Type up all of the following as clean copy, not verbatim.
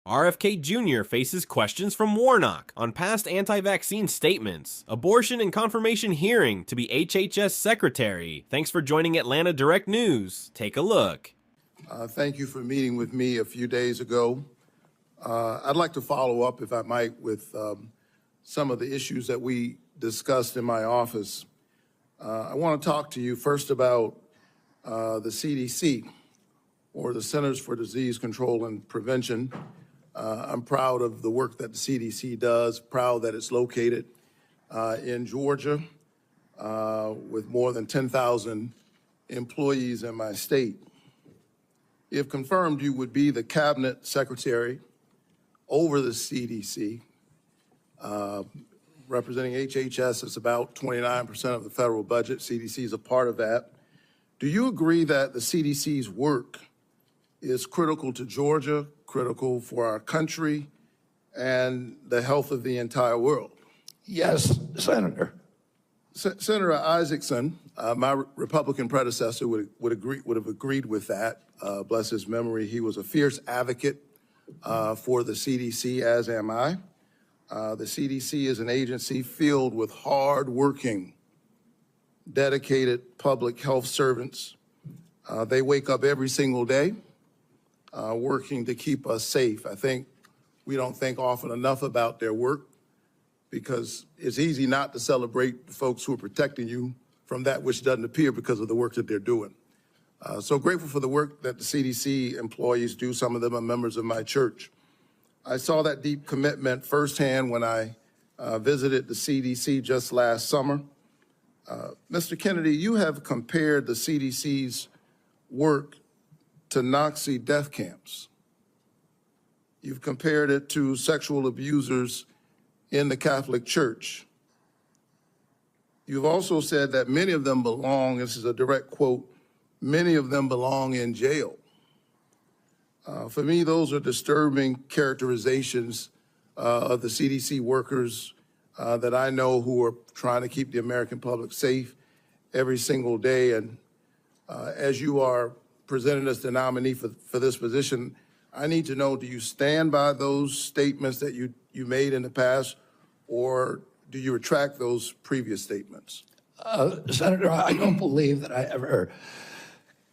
RFK Jr. faces questions from Warnock on past anti-vaccine statements, abortion and confirmation hearing to be HHS secretary. Thanks for joining Atlanta Direct News. Take a look. Thank you for meeting with me a few days ago. I'd like to follow up, if I might, with some of the issues that we discussed in my office. I want to talk to you first about the CDC, or the Centers for Disease Control and Prevention. I'm proud of the work that the CDC does, proud that it's located in Georgia with more than 10,000 employees in my state. If confirmed, you would be the cabinet secretary over the CDC. Representing HHS is about 29% of the federal budget. CDC is a part of that. Do you agree that the CDC's work is critical to Georgia, critical for our country, and the health of the entire world? Yes, Senator. Senator Isaacson, my Republican predecessor, would have agreed with that. Bless his memory. He was a fierce advocate for the CDC, as am I. The CDC is an agency filled with hard-working, dedicated public health servants. They wake up every single day working to keep us safe. I think we don't think often enough about their work, because it's easy not to celebrate the folks who are protecting you from that which doesn't appear because of the work that they're doing. So grateful for the work that the CDC employees do. Some of them are members of my church. I saw that deep commitment firsthand when I visited the CDC just last summer. Mr. Kennedy, you have compared the CDC's work to Nazi death camps. You've compared it to sexual abusers in the Catholic Church. You've also said that many of them belong, this is a direct quote, many of them belong in jail. For me, those are disturbing characterizations of the CDC workers that I know who are trying to keep the American public safe every single day. And as you are presented as the nominee for this position, I need to know, do you stand by those statements that you made in the past, or do you retract those previous statements? Senator, I don't believe that I ever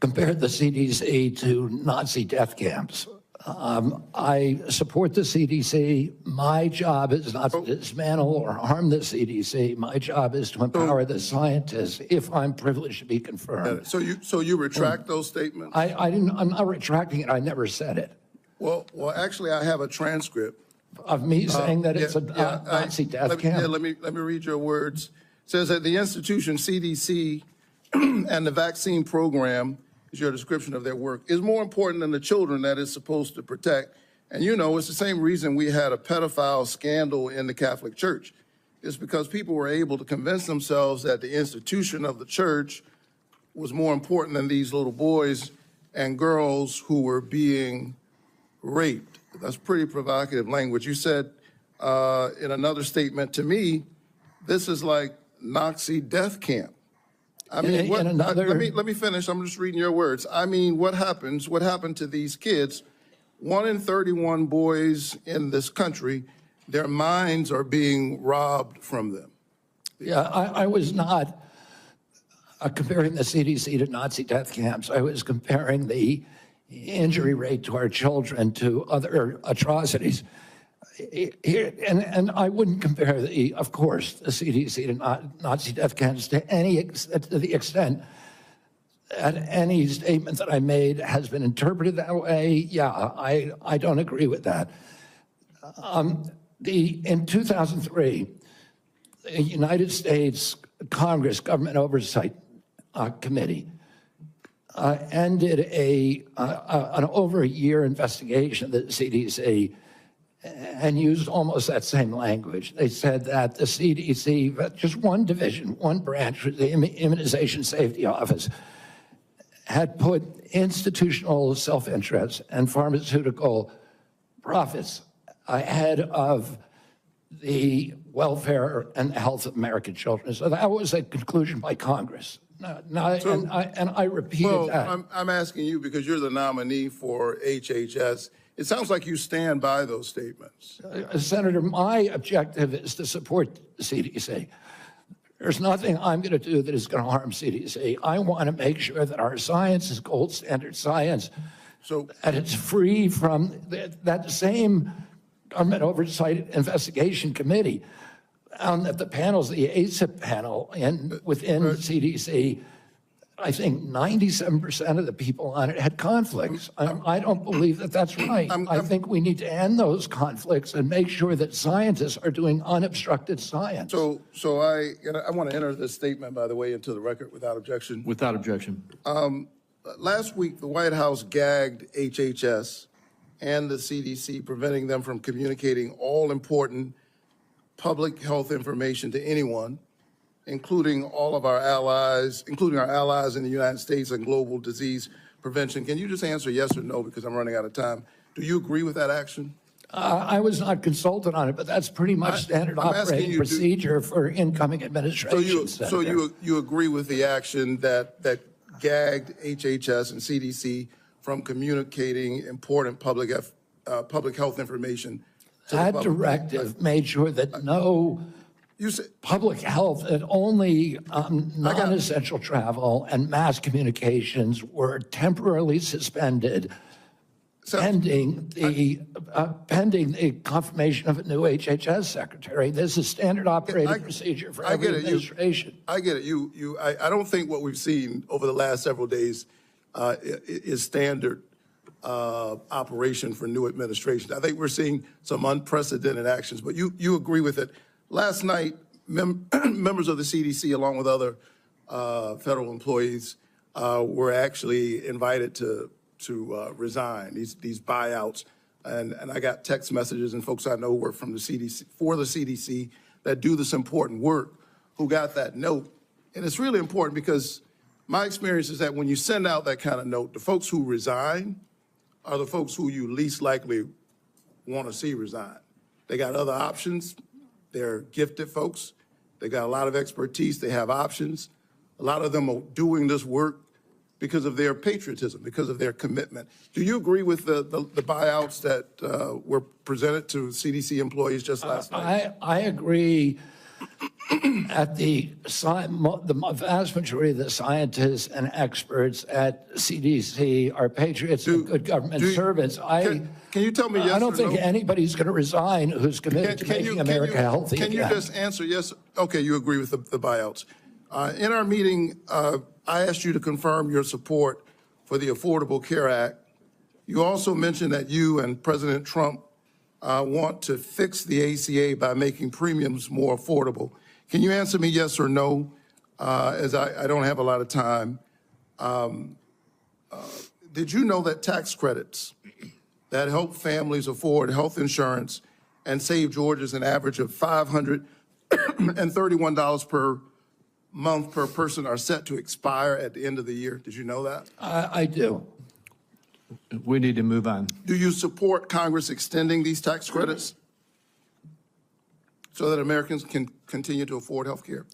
compared the CDC to Nazi death camps. I support the CDC. My job is not to dismantle or harm the CDC. My job is to empower the scientists, if I'm privileged to be confirmed. So you retract those statements? I'm not retracting it. I never said it. Well, actually, I have a transcript Of me saying that it's a Nazi death camp? Let me read your words. It says that the institution, CDC, and the vaccine program, is your description of their work, is more important than the children that it's supposed to protect. And you know, it's the same reason we had a pedophile scandal in the Catholic Church. It's because people were able to convince themselves that the institution of the church was more important than these little boys and girls who were being raped. That's pretty provocative language. You said in another statement to me, this is like Nazi death camp. I mean, let me finish. I'm just reading your words. I mean, what happened to these kids? 1 in 31 boys in this country, their minds are being robbed from them. Yeah, I was not comparing the CDC to Nazi death camps. I was comparing the injury rate to our children to other atrocities. And I wouldn't compare, of course, the CDC to Nazi death camps to the extent that any statement that I made has been interpreted that way. Yeah, I don't agree with that. In 2003, the United States Congress Government Oversight Committee ended an over a year investigation of the CDC and used almost that same language. They said that the CDC, just one division, one branch, the Immunization Safety Office, had put institutional self-interest and pharmaceutical profits ahead of the welfare and health of American children. So that was a conclusion by Congress. And I repeated that. I'm asking you because you're the nominee for HHS. It sounds like you stand by those statements. Senator, my objective is to support the CDC. There's nothing I'm going to do that is going to harm CDC. I want to make sure that our science is gold standard science, So, and it's free from that same government oversight investigation committee found that the panels, the ACIP panel within CDC, I think 97% of the people on it had conflicts. I don't believe that that's right. I think we need to end those conflicts and make sure that scientists are doing unobstructed science. so I want to enter this statement, by the way, into the record without objection. Without objection. Last week, the White House gagged HHS and the CDC, preventing them from communicating all important public health information to anyone, including all of our allies, including our allies in the United States and global disease prevention. Can you just answer yes or no, because I'm running out of time? Do you agree with that action? I was not consulted on it, but that's pretty much standard I'm asking operating you, procedure for incoming administration. So you agree with the action that gagged HHS and CDC from communicating important public health information to the That public? directive made sure that no You said, public health and only non-essential travel and mass communications were temporarily suspended pending the confirmation of a new HHS secretary. This is standard operating procedure for every administration. I get it. I don't think what we've seen over the last several days is standard operation for new administrations. I think we're seeing some unprecedented actions, but you agree with it. Last night, members of the CDC, along with other federal employees, were actually invited to resign, these buyouts. And I got text messages and folks I know who work from the CDC, for the CDC, that do this important work, who got that note. And it's really important because my experience is that when you send out that kind of note, the folks who resign are the folks who you least likely want to see resign. They got other options. They're gifted folks. They got a lot of expertise. They have options. A lot of them are doing this work because of their patriotism, because of their commitment. Do you agree with the buyouts that were presented to CDC employees just last night? I agree. At the vast majority of the scientists and experts at CDC are patriots and good government servants. Can you tell me yes or no? I don't think anybody's going to resign who's committed to making America healthy again. Can you just answer yes? Okay, you agree with the buyouts. In our meeting, I asked you to confirm your support for the Affordable Care Act. You also mentioned that you and President Trump want to fix the ACA by making premiums more affordable. Can you answer me yes or no, as I don't have a lot of time? Did you know that tax credits that help families afford health insurance and save Georgians an average of $531 per month per person are set to expire at the end of the year? Did you know that? I do. We need to move on. Do you support Congress extending these tax credits so that Americans can continue to afford health care?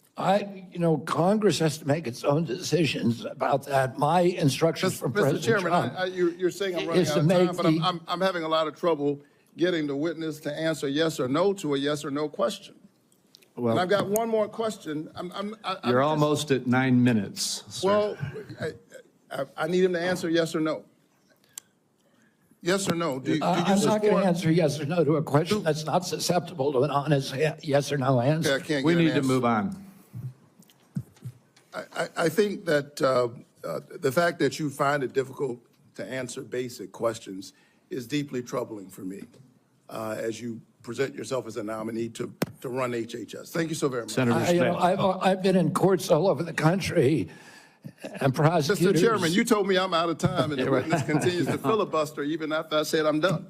Congress has to make its own decisions about that. My instructions from President Chairman, Trump you're saying I'm running out of time, but I'm having a lot of trouble getting the witness to answer yes or no to a yes or no question. Well, and I've got one more question. You're almost at 9 minutes, sir. Well, I need him to answer yes or no. Yes or no? Do you I'm not going support? to answer yes or no to a question that's not susceptible to an honest yes or no answer. I can't We get an need to answer. move on. I think that the fact that you find it difficult to answer basic questions is deeply troubling for me as you present yourself as a nominee to run HHS. Thank you so very much. Senator Smith. I've been in courts all over the country, and prosecutors. Mr. Chairman, you told me I'm out of time, and the witness continues to filibuster even after I said I'm done.